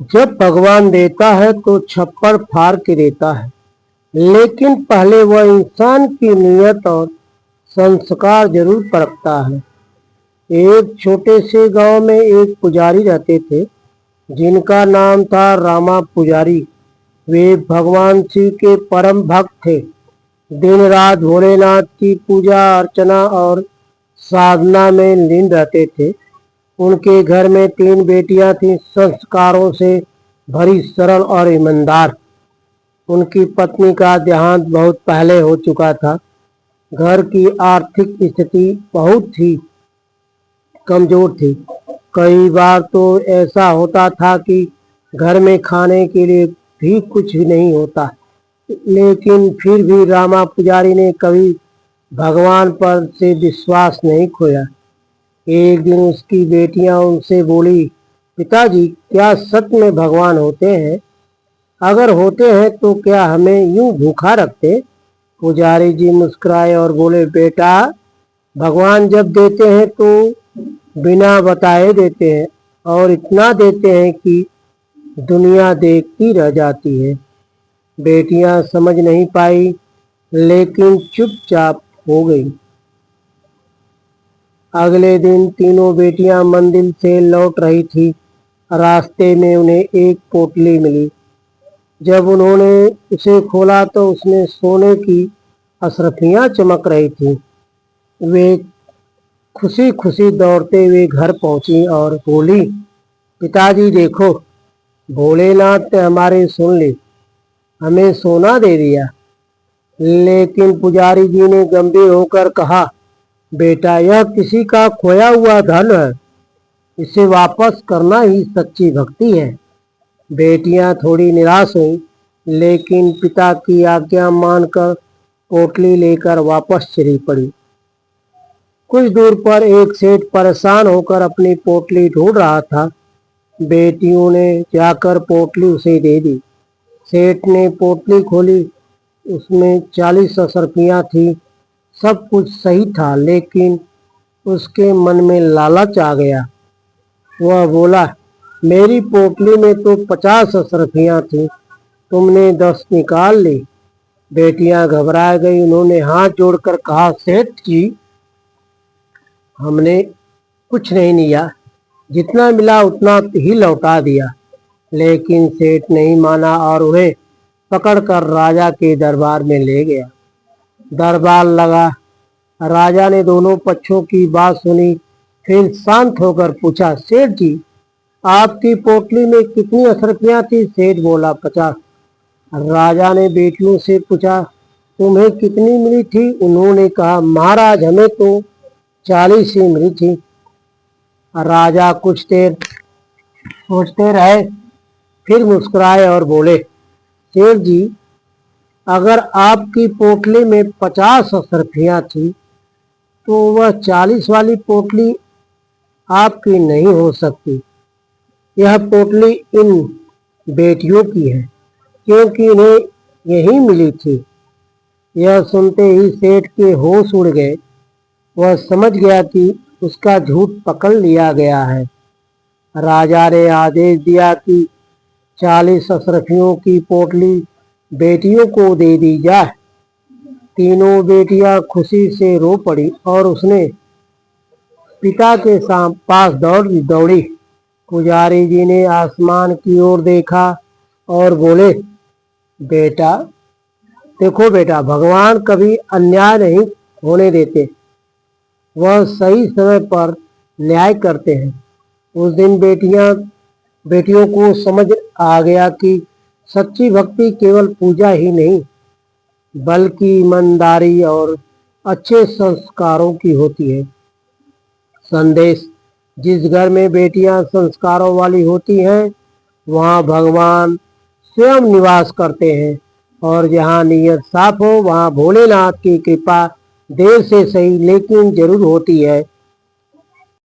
जब भगवान देता है तो छप्पर फाड़ के देता है, लेकिन पहले वह इंसान की नीयत और संस्कार जरूर परखता है। एक छोटे से गांव में एक पुजारी रहते थे, जिनका नाम था रामा पुजारी। वे भगवान शिव के परम भक्त थे। दिन रात भोलेनाथ की पूजा अर्चना और साधना में लीन रहते थे। उनके घर में 3 बेटियां थीं, संस्कारों से भरी, सरल और ईमानदार। उनकी पत्नी का देहांत बहुत पहले हो चुका था। घर की आर्थिक स्थिति बहुत ही कमजोर थी। कई बार तो ऐसा होता था कि घर में खाने के लिए भी कुछ भी नहीं होता, लेकिन फिर भी रामा पुजारी ने कभी भगवान पर से विश्वास नहीं खोया। एक दिन उसकी बेटियां उनसे बोली, पिताजी, क्या सच में भगवान होते हैं? अगर होते हैं तो क्या हमें यूं भूखा रखते? पुजारी जी मुस्कुराए और बोले, बेटा, भगवान जब देते हैं तो बिना बताए देते हैं, और इतना देते हैं कि दुनिया देखती रह जाती है। बेटियां समझ नहीं पाई, लेकिन चुपचाप हो गई। अगले दिन तीनों बेटियां मंदिर से लौट रही थी। रास्ते में उन्हें एक पोटली मिली। जब उन्होंने उसे खोला तो उसमें सोने की अशरफियां चमक रही थीं। वे खुशी खुशी दौड़ते हुए घर पहुंची और बोली, पिताजी देखो, भोलेनाथ ने हमारी सुन ली, हमें सोना दे दिया। लेकिन पुजारी जी ने गंभीर होकर कहा, बेटा, यह किसी का खोया हुआ धन है, इसे वापस करना ही सच्ची भक्ति है। बेटियां थोड़ी निराश हुई, लेकिन पिता की आज्ञा मानकर पोटली लेकर वापस चली पड़ी। कुछ दूर पर एक सेठ परेशान होकर अपनी पोटली ढूंढ रहा था। बेटियों ने जाकर पोटली उसे दे दी। सेठ ने पोटली खोली, उसमें 40 अशरफियां थी। सब कुछ सही था, लेकिन उसके मन में लालच आ गया। वह बोला, मेरी पोटली में तो 50 अशरफियां थी, तुमने 10 निकाल ली। बेटियां घबरा गई। उन्होंने हाथ जोड़कर कहा, सेठ जी, हमने कुछ नहीं लिया, जितना मिला उतना ही लौटा दिया। लेकिन सेठ नहीं माना और उन्हें पकड़कर राजा के दरबार में ले गया। दरबार लगा। राजा ने दोनों पक्षों की बात सुनी, फिर शांत होकर पूछा, सेठ जी, आपकी पोटली में कितनी अशरफियां थी? सेठ बोला, 50। राजा ने बेटियों से पूछा, तुम्हें कितनी मिली थी? उन्होंने कहा, महाराज, हमें तो 40 ही मिली थी। राजा कुछ देर सोचते रहे, फिर मुस्कुराए और बोले, सेठ जी, अगर आपकी पोटली में 50 अशरफियां थी तो वह 40 वाली पोटली आपकी नहीं हो सकती। यह पोटली इन बेटियों की है, क्योंकि इन्हें यही मिली थी। यह सुनते ही सेठ के होश उड़ गए। वह समझ गया कि उसका झूठ पकड़ लिया गया है। राजा ने आदेश दिया कि 40 अशरफियों की पोटली बेटियों को दे दी जाए। तीनों बेटियां खुशी से रो पड़ी और उसने पिता के पास दौड़ी। पुजारी जी ने आसमान की ओर देखा और बोले, बेटा, देखो बेटा, भगवान कभी अन्याय नहीं होने देते, वह सही समय पर न्याय करते हैं। उस दिन बेटियों को समझ आ गया कि सच्ची भक्ति केवल पूजा ही नहीं, बल्कि ईमानदारी और अच्छे संस्कारों की होती है। संदेश: जिस घर में बेटियां संस्कारों वाली होती हैं, वहाँ भगवान स्वयं निवास करते हैं, और जहाँ नीयत साफ हो, वहाँ भोलेनाथ की कृपा देर से सही लेकिन जरूर होती है।